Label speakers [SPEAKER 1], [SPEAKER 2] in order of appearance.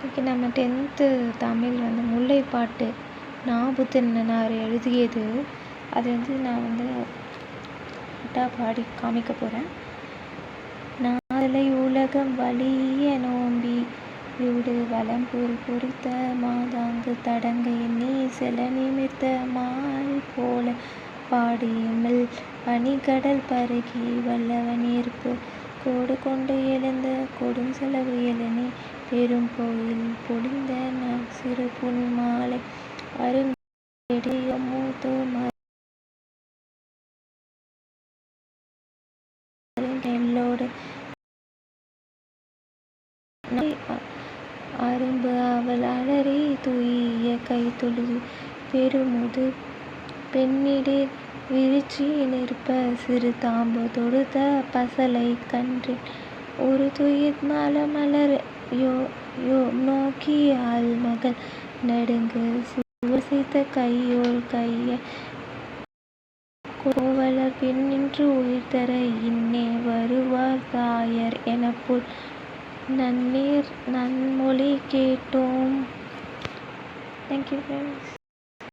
[SPEAKER 1] இன்றைக்கி நம்ம 10th தமிழ் முல்லைப்பாட்டு நாபுத்திறனார் எழுதியது. அது நான் பாடி காமிக்க போகிறேன். நாளை உலகம் வலிய நோம்பி யூடு வலம்புரி பொறித்த மாதாங்கு தடங்க எண்ணி செல நிமிர்த்த மால் போல பாடியமில் பனிக்கடல் பருகி வல்லவன் ஏற்பு கோடு கொண்டு எழுந்த கொடுஞ்செலவு எழுநி பெரும் கோயில் பொழிந்த சிறு புன் மாலை அருங்கொடு நெல்லோடு அரும்பு அவள் அலறி தூய கை தொழுது பெருமுது பெண்ணிடீர் விரிச்சி நிற்ப சிறு தாம்பு தொடுத்த பசலை கன்றின் ஒரு துயிர் மலர் நோக்கி ஆள்மகள் நடுங்கு சுவசித்த கையோல் கைய கோவலர் பெண்ணின்று உயிர்தர இன்னே வருவார் தாயர் எனப்புல் நன்னீர் நன்மொழி கேட்டோம். Thank you friends.